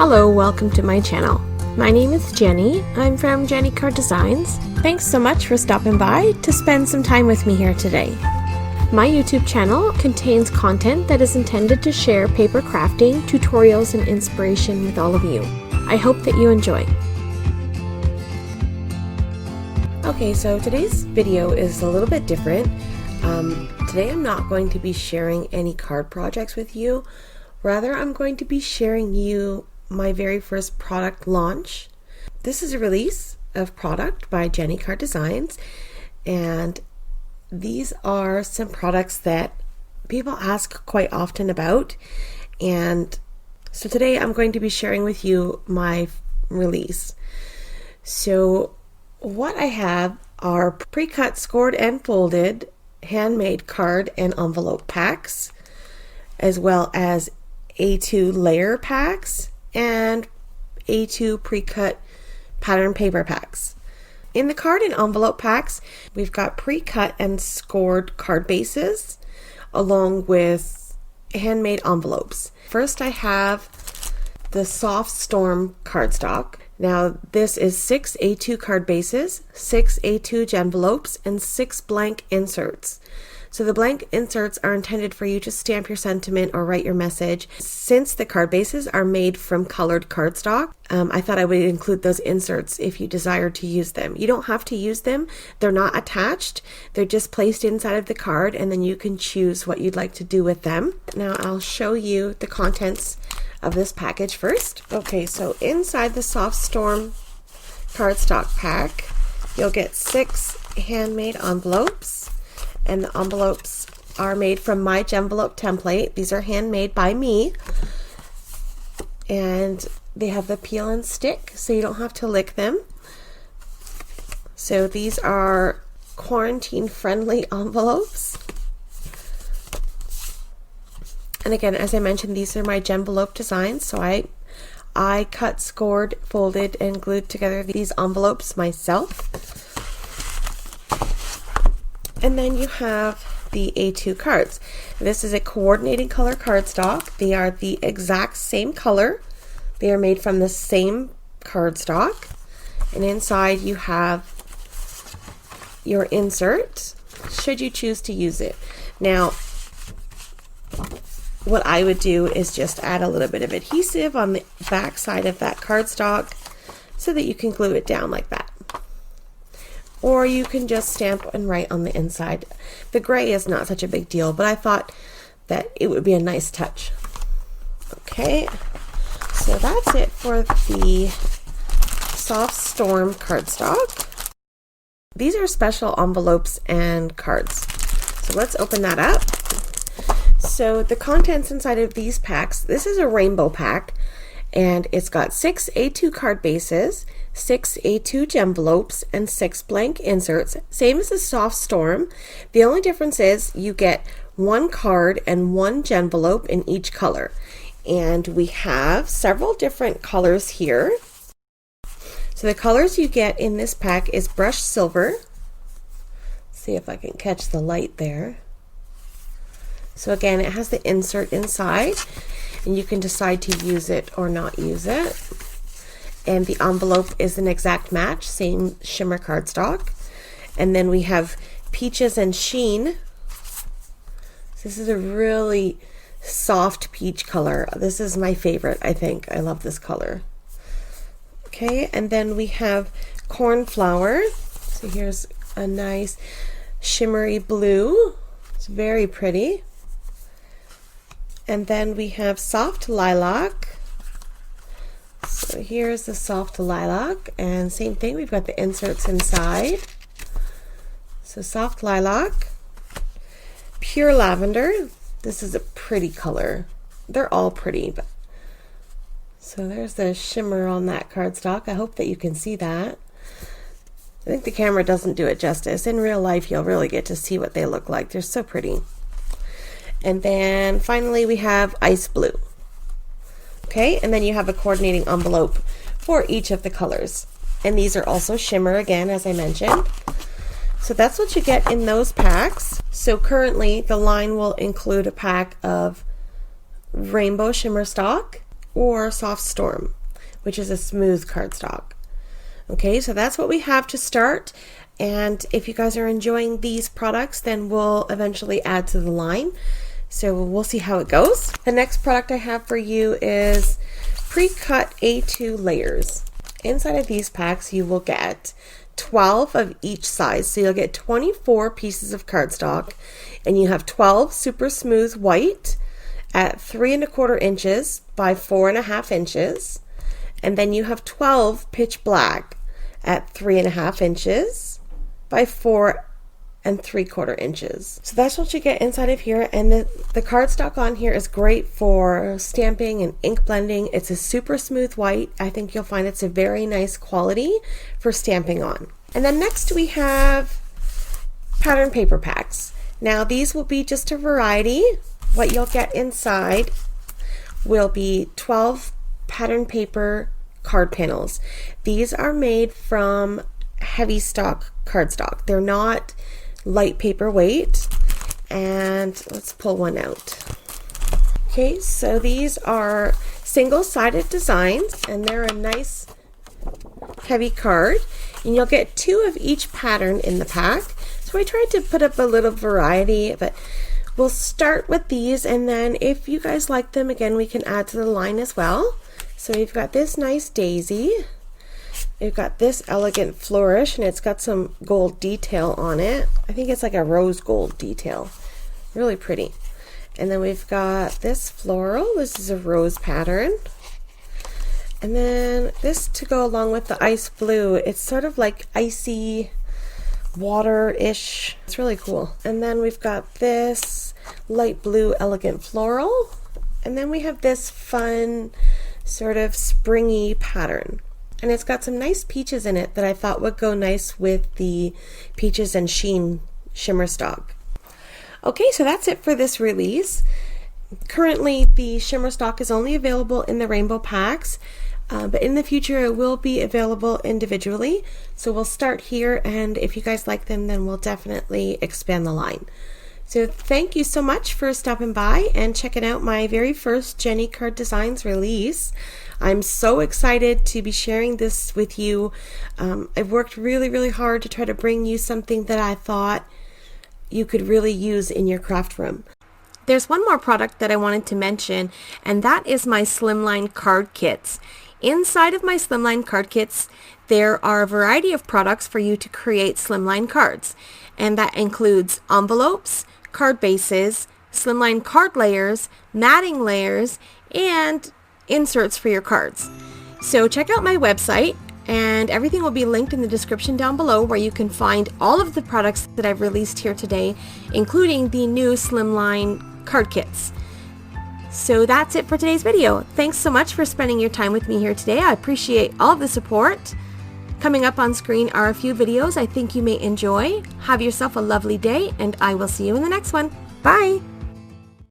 Hello, welcome to my channel. My name is Jenny. I'm from Jenny Card Designs. Thanks so much for stopping by to spend some time with me here today. My YouTube channel contains content that is intended to share paper crafting, tutorials, and inspiration with all of you. I hope that you enjoy. Okay, so today's video is a little bit different. Today I'm not going to be sharing any card projects with you. Rather, I'm going to be sharing you my very first product launch. This is a release of product by Jenny Card Designs, and these are some products that people ask quite often about, and so today I'm going to be sharing with you my release. So what I have are pre-cut, scored, and folded handmade card and envelope packs, as well as A2 layer packs and A2 pre-cut pattern paper packs. In the card and envelope packs, we've got pre-cut and scored card bases along with handmade envelopes. First, I have the Soft Storm cardstock. Now, this is 6 A2 card bases, 6 A2 envelopes, and 6 blank inserts. So the blank inserts are intended for you to stamp your sentiment or write your message. Since the card bases are made from colored cardstock, I thought I would include those inserts if you desire to use them. You don't have to use them. They're not attached. They're just placed inside of the card, and then you can choose what you'd like to do with them. Now I'll show you the contents of this package first. Okay, so inside the Soft Storm cardstock pack, you'll get 6 handmade envelopes. And the envelopes are made from my Gemvelope template. These are handmade by me. And they have the peel and stick, so you don't have to lick them. So these are quarantine-friendly envelopes. And again, as I mentioned, these are my Gemvelope designs. So I cut, scored, folded, and glued together these envelopes myself. And then you have the A2 cards. This is a coordinating color cardstock. They are the exact same color. They are made from the same cardstock. And inside you have your insert, should you choose to use it. Now, what I would do is just add a little bit of adhesive on the back side of that cardstock so that you can glue it down like that. Or you can just stamp and write on the inside. The gray is not such a big deal, but I thought that it would be a nice touch. Okay, so that's it for the Soft Storm cardstock. These are special envelopes and cards. So let's open that up. So the contents inside of these packs, this is a rainbow pack, and it's got 6 A2 card bases, 6 A2 envelopes, and 6 blank inserts, same as the Soft Storm. The only difference is you get 1 card and 1 envelope in each color. And we have several different colors here. So the colors you get in this pack is brushed silver. See if I can catch the light there. So again, it has the insert inside, and you can decide to use it or not use it. And the envelope is an exact match, same shimmer cardstock. And then we have Peaches and Sheen. This is a really soft peach color. This is my favorite, I think. I love this color. Okay, and then we have Cornflower. So here's a nice shimmery blue. It's very pretty. And then we have Soft Lilac. So here's the Soft Lilac, and same thing, we've got the inserts inside. So Soft Lilac. Pure Lavender. This is a pretty color. They're all pretty. So there's the shimmer on that cardstock. I hope that you can see that. I think the camera doesn't do it justice. In real life, you'll really get to see what they look like. They're so pretty. And then finally we have Ice Blue. Okay, and then you have a coordinating envelope for each of the colors. And these are also shimmer again, as I mentioned. So that's what you get in those packs. So currently the line will include a pack of rainbow shimmer stock or Soft Storm, which is a smooth cardstock. Okay, so that's what we have to start. And if you guys are enjoying these products, then we'll eventually add to the line. So we'll see how it goes. The next product I have for you is pre-cut A2 layers. Inside of these packs, you will get 12 of each size. So you'll get 24 pieces of cardstock, and you have 12 super smooth white at 3 1/4 inches by 4 1/2 inches. And then you have 12 pitch black at 3 1/2 inches by 4 3/4 inches. So that's what you get inside of here. And the cardstock on here is great for stamping and ink blending. It's a super smooth white. I think you'll find it's a very nice quality for stamping on. And then next we have pattern paper packs. Now these will be just a variety. What you'll get inside will be 12 pattern paper card panels. These are made from heavy stock cardstock. They're not light paper weight. And let's pull one out. Okay, so these are single-sided designs, and they're a nice heavy card. And you'll get 2 of each pattern in the pack. So I tried to put up a little variety, but we'll start with these, and then if you guys like them, again, we can add to the line as well. So we've got this nice daisy. We've got this elegant flourish, and it's got some gold detail on it. I think it's like a rose gold detail. Really pretty. And then we've got this floral. This is a rose pattern. And then this to go along with the ice blue. It's sort of like icy water-ish. It's really cool. And then we've got this light blue elegant floral. And then we have this fun sort of springy pattern. And it's got some nice peaches in it that I thought would go nice with the Peaches and Sheen shimmer stock. Okay, so that's it for this release. Currently, the shimmer stock is only available in the rainbow packs, but in the future it will be available individually. So we'll start here, and if you guys like them, then we'll definitely expand the line. So thank you so much for stopping by and checking out my very first Jenny Card Designs release. I'm so excited to be sharing this with you. I've worked really hard to try to bring you something that I thought you could really use in your craft room. There's one more product that I wanted to mention, and that is my Slimline card kits. Inside of my Slimline card kits, there are a variety of products for you to create Slimline cards, and that includes envelopes, card bases, Slimline card layers, matting layers, and inserts for your cards. So check out my website, and everything will be linked in the description down below, where you can find all of the products that I've released here today, including the new Slimline card kits. So that's it for today's video. Thanks so much for spending your time with me here today. I appreciate all of the support. Coming up on screen are a few videos I think you may enjoy. Have yourself a lovely day, and I will see you in the next one. Bye!